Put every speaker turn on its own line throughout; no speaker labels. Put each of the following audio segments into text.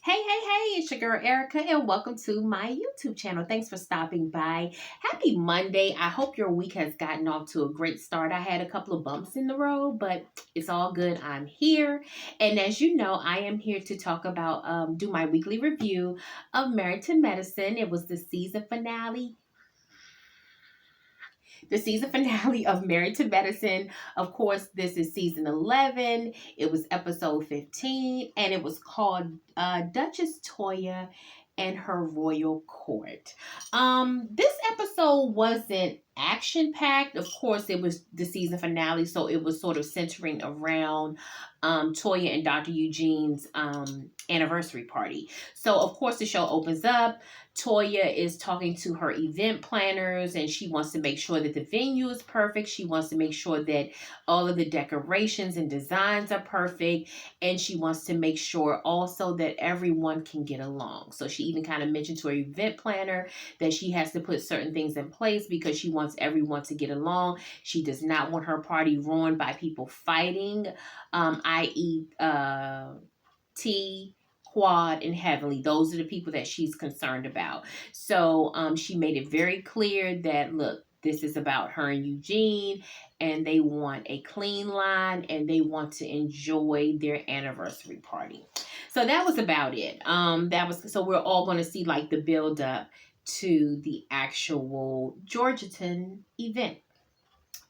Hey, it's your girl Erica, and welcome to my YouTube channel. Thanks for stopping by. Happy Monday. I hope your week has gotten off to a great start. I had a couple of bumps in the road, but it's all good. I'm here. And as you know, I am here to talk about, do my weekly review of Married to Medicine. It was the season finale. The season finale of Married to Medicine. Of course, this is season 11. It was episode 15, and it was called Dutchess, Toya, and her royal court. This episode wasn't action packed. Of course, it was the season finale, so it was sort of centering around Toya and Dr. Eugene's anniversary party. So, of course, the show opens up. Toya is talking to her event planners, and she wants to make sure that the venue is perfect. She wants to make sure that all of the decorations and designs are perfect. And she wants to make sure also that everyone can get along. So she even kind of mentioned to her event planner that she has to put certain things in place because she wants everyone to get along. She does not want her party ruined by people fighting, i.e., T, Quad, and Heavenly. Those are the people that she's concerned about. So she made it very clear that, look, this is about her and Eugene, and they want a clean line, and they want to enjoy their anniversary party. So that was about it. So we're all going to see like the build up to the actual Georgetown event.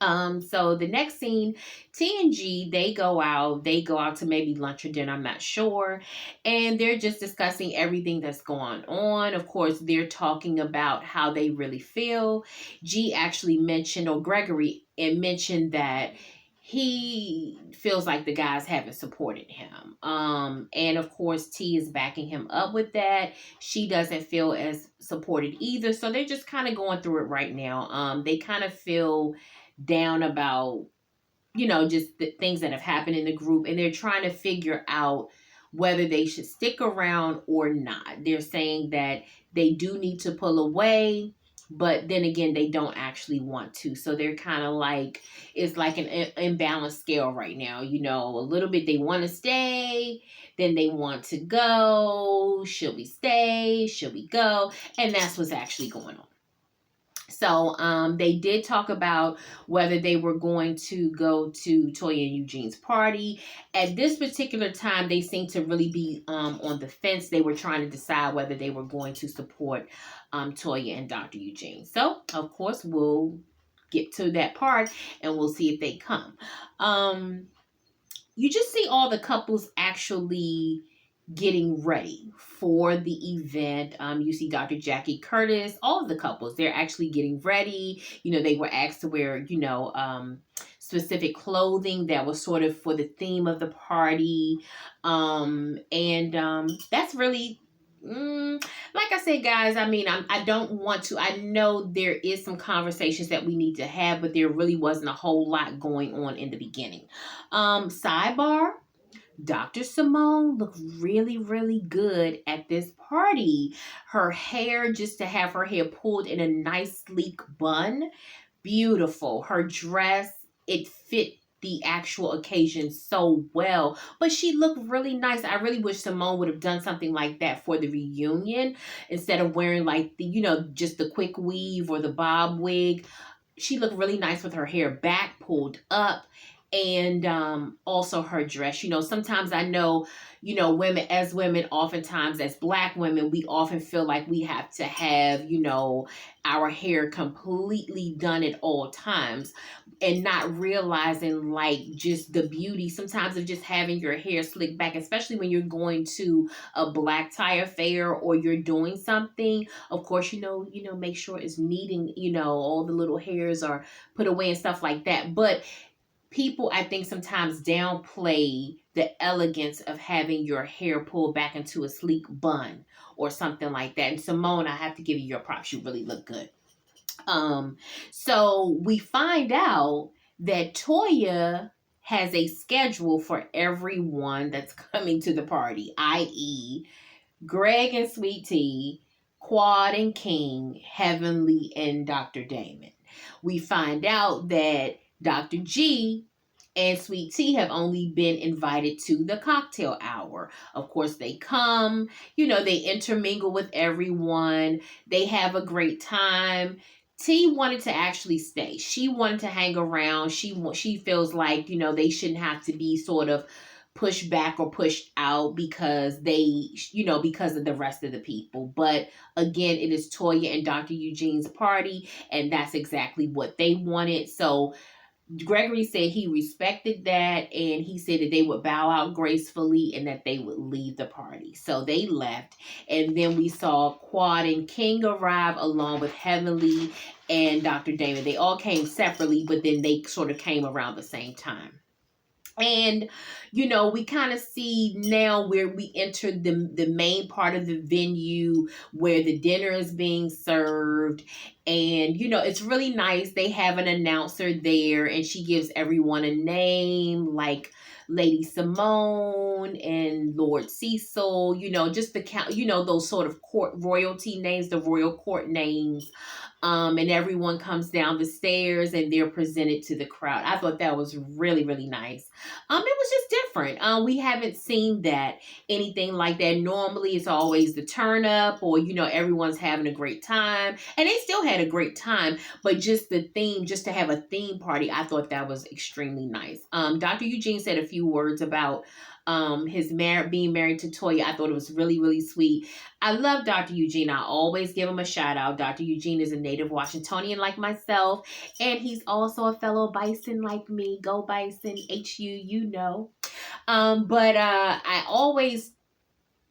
So the next scene, T and G, they go out to maybe lunch or dinner, I'm not sure. And they're just discussing everything that's going on. Of course, they're talking about how they really feel. G actually mentioned, or Gregory mentioned that he feels like the guys haven't supported him. And of course, T is backing him up with that. She doesn't feel as supported either. So they're just kind of going through it right now. They kind of feel down about, just the things that have happened in the group, and they're trying to figure out whether they should stick around or not. They're saying that they do need to pull away, but then again, they don't actually want to. So they're kind of like, it's like an imbalanced scale right now. A little bit they want to stay, then they want to go. Should we stay? Should we go? And that's what's actually going on. So they did talk about whether they were going to go to Toya and Eugene's party. At this particular time, they seemed to really be on the fence. They were trying to decide whether they were going to support Toya and Dr. Eugene. So, of course, we'll get to that part and we'll see if they come. You just see all the couples actually getting ready for the event. You see Dr. Jackie Curtis, all of the couples, they're actually getting ready. They were asked to wear, specific clothing that was sort of for the theme of the party. That's really, like I said, guys, I don't want to, I know there is some conversations that we need to have, but there really wasn't a whole lot going on in the beginning. Sidebar, Dr. Simone looked really, really good at this party. Her hair, just to have her hair pulled in a nice, sleek bun, beautiful. Her dress, it fit the actual occasion so well, but she looked really nice. I really wish Simone would have done something like that for the reunion instead of wearing like just the quick weave or the bob wig. She looked really nice with her hair back, pulled up. And also her dress. Sometimes I know, women, oftentimes as Black women, we often feel like we have to have, our hair completely done at all times and not realizing like just the beauty sometimes of just having your hair slicked back, especially when you're going to a black tie affair or you're doing something. Of course, make sure it's neat and, all the little hairs are put away and stuff like that. But people, I think, sometimes downplay the elegance of having your hair pulled back into a sleek bun or something like that. And Simone, I have to give you your props. You really look good. So we find out that Toya has a schedule for everyone that's coming to the party, i.e., Greg and Sweet Tea, Quad and King, Heavenly, and Dr. Damon. We find out that Dr. G and Sweet Tea have only been invited to the cocktail hour. Of course, they come, they intermingle with everyone, they have a great time. T wanted to actually stay. She wanted to hang around. She feels like, they shouldn't have to be sort of pushed back or pushed out because because of the rest of the people. But again, it is Toya and Dr. Eugene's party, and that's exactly what they wanted. So Gregory said he respected that, and he said that they would bow out gracefully and that they would leave the party. So they left, and then we saw Quad and King arrive along with Heavenly and Dr. Damon. They all came separately, but then they sort of came around the same time. And we kind of see now where we enter the main part of the venue where the dinner is being served. And it's really nice. They have an announcer there, and she gives everyone a name, like Lady Simone and Lord Cecil, just the count, those sort of court royalty names, the royal court names. And everyone comes down the stairs and they're presented to the crowd. I thought that was really, really nice. It was just different. We haven't seen that, anything like that. Normally it's always the turn up, or everyone's having a great time, and they still had a great time, but just the theme, just to have a theme party, I thought that was extremely nice. Dr. Eugene said a few words about his being married to Toya. I thought it was really, really sweet. I love Dr. Eugene. I always give him a shout out. Dr. Eugene is a native Washingtonian like myself, and he's also a fellow Bison like me. Go Bison, HU, But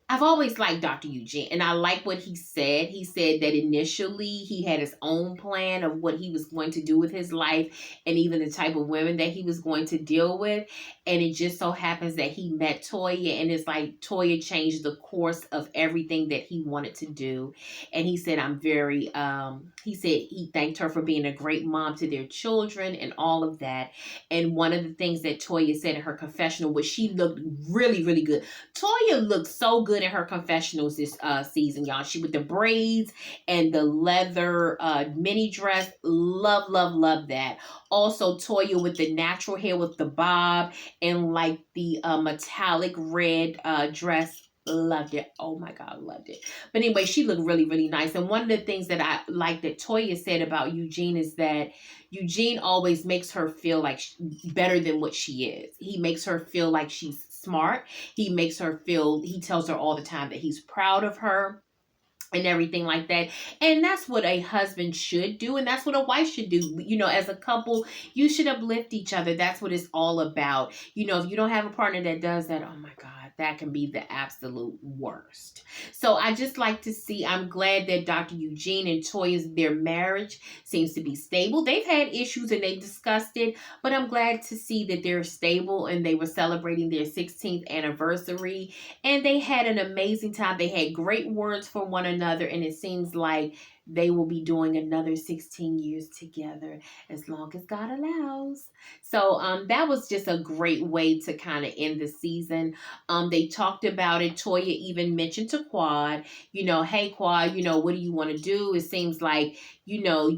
I've always liked Dr. Eugene, and I like what he said. He said that initially he had his own plan of what he was going to do with his life and even the type of women that he was going to deal with. And it just so happens that he met Toya, and it's like Toya changed the course of everything that he wanted to do. And he said, he said he thanked her for being a great mom to their children and all of that. And one of the things that Toya said in her confessional was she looked really, really good. Toya looked so good in her confessionals this season, y'all. She with the braids and the leather mini dress. Love, love, love that. Also, Toya with the natural hair with the bob and like the metallic red dress. Loved it. Oh my God, loved it. But anyway, she looked really, really nice. And one of the things that I like that Toya said about Eugene is that Eugene always makes her feel like better than what she is. He makes her feel like she's smart. He tells her all the time that he's proud of her and everything like that. And that's what a husband should do, and that's what a wife should do. As a couple, you should uplift each other. That's what it's all about. If you don't have a partner that does that, oh my God, that can be the absolute worst. So I just like to see, I'm glad that Dr. Eugene and their marriage seems to be stable. They've had issues and they discussed it, but I'm glad to see that they're stable, and they were celebrating their 16th anniversary, and they had an amazing time. They had great words for one another, and it seems like they will be doing another 16 years together as long as God allows. So that was just a great way to kind of end the season. They talked about it. Toya even mentioned to Quad, hey Quad, what do you want to do? It seems like,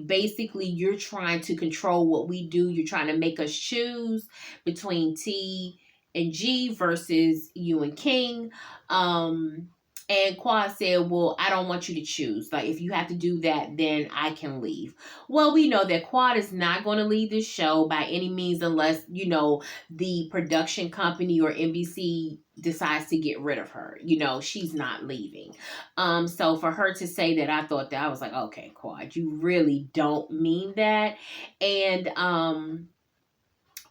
basically you're trying to control what we do. You're trying to make us choose between T and G versus you and King. And Quad said, well, I don't want you to choose. Like, if you have to do that, then I can leave. Well, we know that Quad is not going to leave this show by any means unless, the production company or NBC decides to get rid of her. She's not leaving. So for her to say that, I thought that, I was like, okay, Quad, you really don't mean that. And,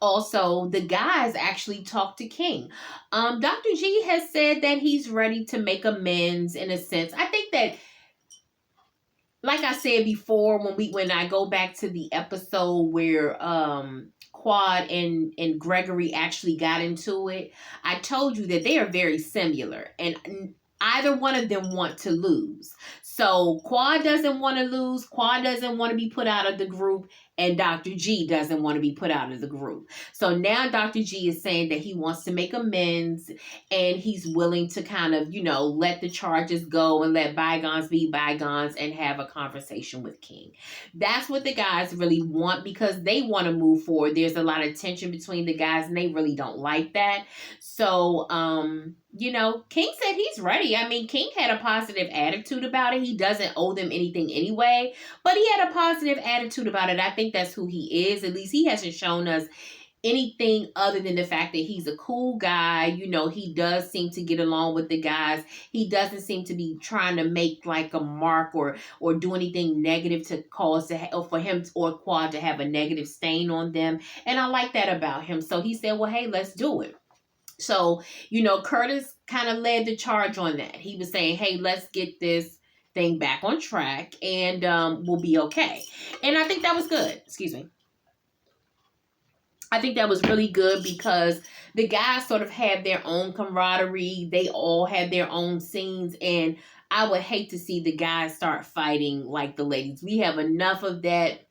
also, the guys actually talked to King. Dr. G has said that he's ready to make amends in a sense. I think that, like I said before, when I go back to the episode where Quad and Gregory actually got into it, I told you that they are very similar, and either one of them want to lose. So Quad doesn't want to lose. Quad doesn't want to be put out of the group. and Dr. G doesn't want to be put out of the group. So now Dr. G is saying that he wants to make amends and he's willing to kind of, let the charges go and let bygones be bygones and have a conversation with King. That's what the guys really want because they want to move forward. There's a lot of tension between the guys and they really don't like that. So, King said he's ready. I mean, King had a positive attitude about it. He doesn't owe them anything anyway, but he had a positive attitude about it. I think that's who he is. At least he hasn't shown us anything other than the fact that he's a cool guy. He does seem to get along with the guys. He doesn't seem to be trying to make like a mark or do anything negative to cause for him or Quad to have a negative stain on them. And I like that about him. So he said, well, hey, let's do it. So, Curtis kind of led the charge on that. He was saying, hey, let's get this thing back on track and we'll be okay. And I think that was good. Excuse me. I think that was really good because the guys sort of had their own camaraderie. They all had their own scenes. And I would hate to see the guys start fighting like the ladies. We have enough of that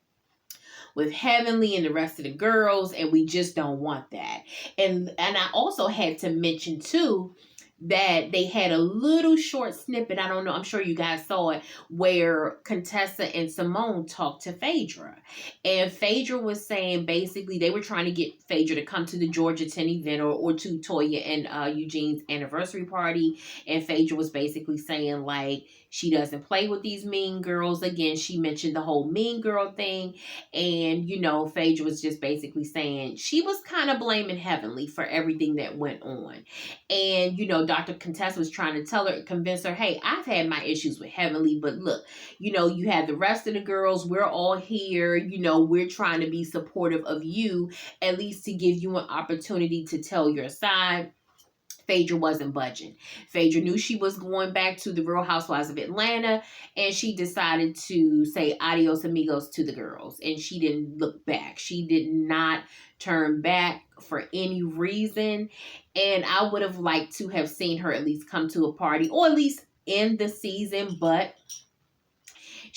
with Heavenly and the rest of the girls, and we just don't want that. And I also had to mention too that they had a little short snippet, I don't know, I'm sure you guys saw it, where Contessa and Simone talked to Phaedra. And Phaedra was saying basically they were trying to get Phaedra to come to the Georgia 10 event or to Toya and Eugene's anniversary party. And Phaedra was basically saying like she doesn't play with these mean girls. Again, she mentioned the whole mean girl thing. And, Phaedra was just basically saying she was kind of blaming Heavenly for everything that went on. And, Dr. Contessa was trying to convince her, hey, I've had my issues with Heavenly, but look, you had the rest of the girls. We're all here. We're trying to be supportive of you, at least to give you an opportunity to tell your side. Phaedra wasn't budging. Phaedra knew she was going back to the Real Housewives of Atlanta, and she decided to say adios amigos to the girls, and she didn't look back. She did not turn back for any reason, and I would have liked to have seen her at least come to a party, or at least end the season, but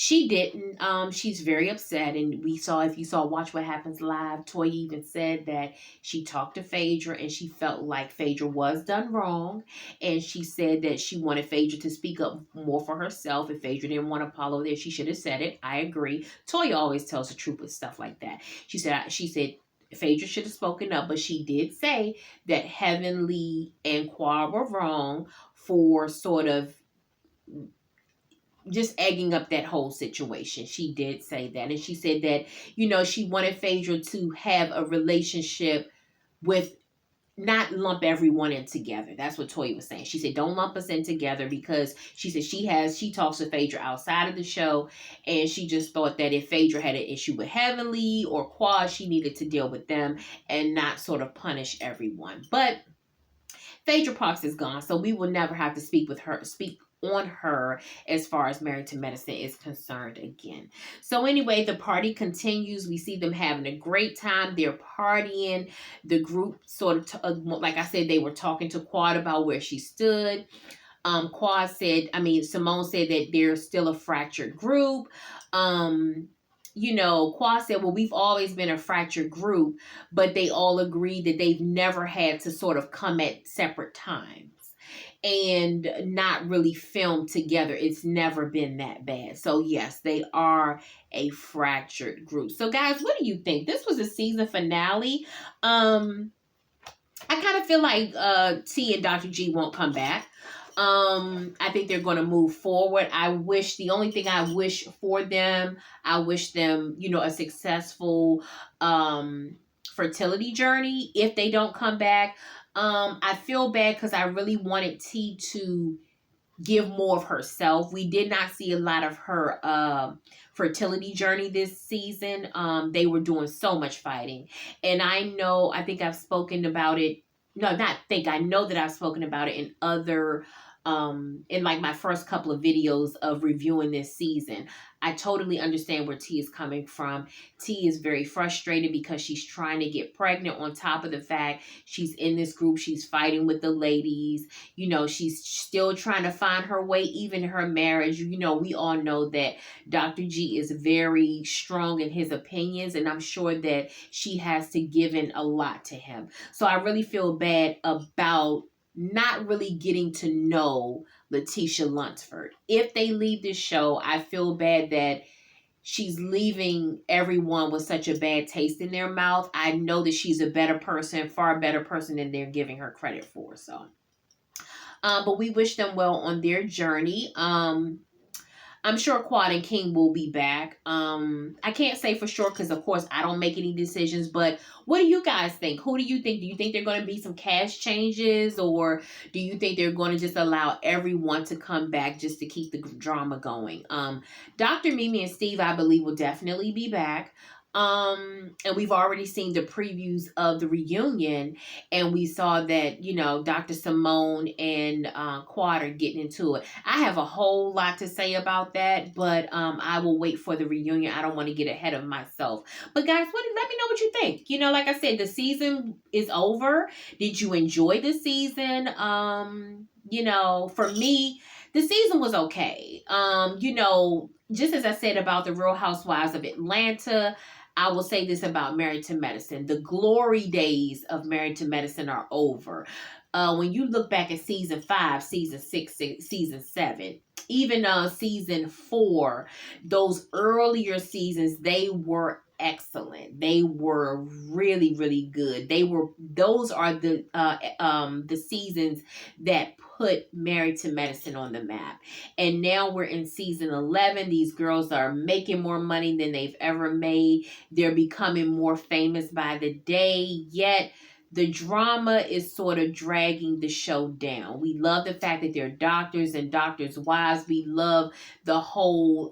she didn't. She's very upset, and if you saw Watch What Happens Live, Toya even said that she talked to Phaedra and she felt like Phaedra was done wrong, and she said that she wanted Phaedra to speak up more for herself. If Phaedra didn't want Apollo there, she should have said it. I agree. Toya always tells the truth with stuff like that. She said Phaedra should have spoken up, but she did say that Heavenly and Quad were wrong for sort of just egging up that whole situation. She did say that. And she said that, she wanted Phaedra to have a relationship with, not lump everyone in together. That's what Toya was saying. She said, don't lump us in together, because she said she talks to Phaedra outside of the show, and she just thought that if Phaedra had an issue with Heavenly or Quad, she needed to deal with them and not sort of punish everyone. But Phaedra Parks is gone, so we will never have to speak on her as far as Married to Medicine is concerned again. So anyway, the party continues. We see them having a great time. They're partying. The group sort of, like I said, they were talking to Quad about where she stood. Simone said that they're still a fractured group. Quad said, well, we've always been a fractured group, but they all agreed that they've never had to sort of come at separate times and not really film together. It's never been that bad. So yes, they are a fractured group. So guys, what do you think? This was a season finale. I kind of feel like T and Dr. G won't come back. I think they're going to move forward. The only thing I wish for them, I wish them, a successful fertility journey if they don't come back. I feel bad because I really wanted T to give more of herself. We did not see a lot of her fertility journey this season. They were doing so much fighting. And I think I've spoken about it. No, not think. I know that I've spoken about it in other in like my first couple of videos of reviewing this season. I totally understand where T is coming from. T is very frustrated because she's trying to get pregnant, on top of the fact she's in this group, she's fighting with the ladies. You know, she's still trying to find her way, even in her marriage. You know, we all know that Dr. G is very strong in his opinions, and I'm sure that she has to give in a lot to him. So I really feel bad about not really getting to know Letitia Lunsford. If they leave this show, I feel bad that she's leaving everyone with such a bad taste in their mouth. I know that she's a better person, far better person than they're giving her credit for. So, but we wish them well on their journey. I'm sure Quad and King will be back. I can't say for sure because, of course, I don't make any decisions. But what do you guys think? Who do you think? Do you think they're going to be some cash changes, or do you think they're going to just allow everyone to come back just to keep the drama going? Dr. Mimi and Steve, I believe, will definitely be back. And we've already seen the previews of the reunion, and we saw that, you know, Dr. Simone and Quad are getting into it. I have a whole lot to say about that, but I will wait for the reunion. I don't want to get ahead of myself. But guys, let me know what you think. You know, like I said, the season is over. Did you enjoy the season? You know, for me, the season was okay. You know, just as I said about the Real Housewives of Atlanta, I will say this about Married to Medicine. The glory days of Married to Medicine are over. When you look back at season 5, season 6, season 7, even season 4, those earlier seasons, they were excellent. They were really, really good. Those are the seasons that put Married to Medicine on the map. And now we're in season 11. These girls are making more money than they've ever made. They're becoming more famous by the day, yet the drama is sort of dragging the show down. We love the fact that they're doctors and doctors' wives. We love the whole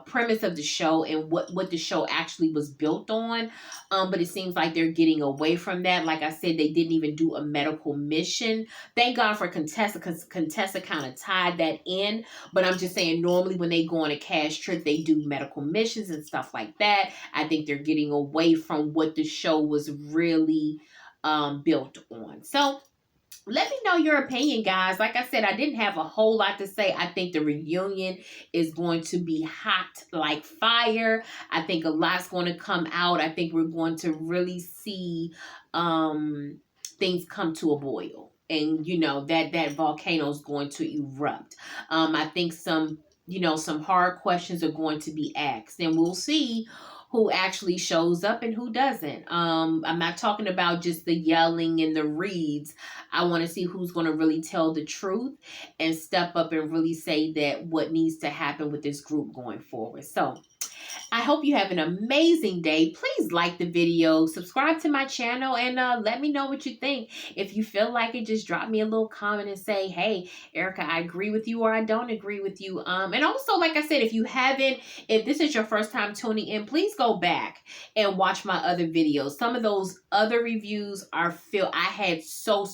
premise of the show and what the show actually was built on. But it seems like they're getting away from that. Like I said, they didn't even do a medical mission. Thank God for Contessa, because Contessa kind of tied that in. But I'm just saying, normally when they go on a cash trip, they do medical missions and stuff like that. I think they're getting away from what the show was really built on. So let me know your opinion, guys. Like I said, I didn't have a whole lot to say. I think the reunion is going to be hot like fire. I think a lot's going to come out. I think we're going to really see things come to a boil. And, you know, that volcano is going to erupt. I think some hard questions are going to be asked. And we'll see who actually shows up and who doesn't. I'm not talking about just the yelling and the reads. I want to see who's going to really tell the truth and step up and really say that what needs to happen with this group going forward. So I hope you have an amazing day. Please like the video, subscribe to my channel, and let me know what you think. If you feel like it, just drop me a little comment and say, hey, Erica, I agree with you or I don't agree with you. And also, like I said, if this is your first time tuning in, please go back and watch my other videos. Some of those other reviews I had so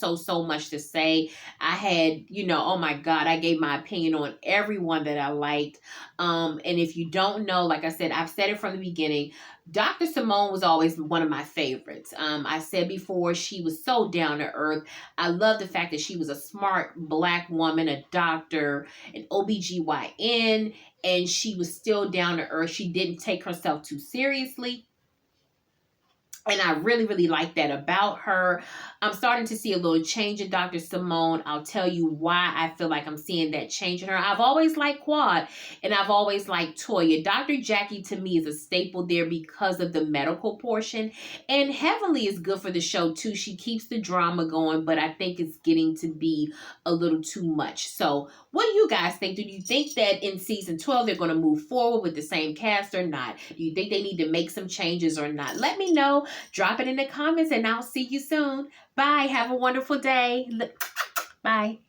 much to say. I had, oh my God, I gave my opinion on everyone that I liked. And if you don't know, like I said, I've said it from the beginning, Dr. Simone was always one of my favorites. I said before, she was so down to earth. I love the fact that she was a smart Black woman, a doctor, an OBGYN, and she was still down to earth. She didn't take herself too seriously. And I really, really like that about her. I'm starting to see a little change in Dr. Simone. I'll tell you why I feel like I'm seeing that change in her. I've always liked Quad, and I've always liked Toya. Dr. Jackie, to me, is a staple there because of the medical portion. And Heavenly is good for the show, too. She keeps the drama going, but I think it's getting to be a little too much. So what do you guys think? Do you think that in season 12 they're going to move forward with the same cast or not? Do you think they need to make some changes or not? Let me know. Drop it in the comments, and I'll see you soon. Bye. Have a wonderful day. Bye.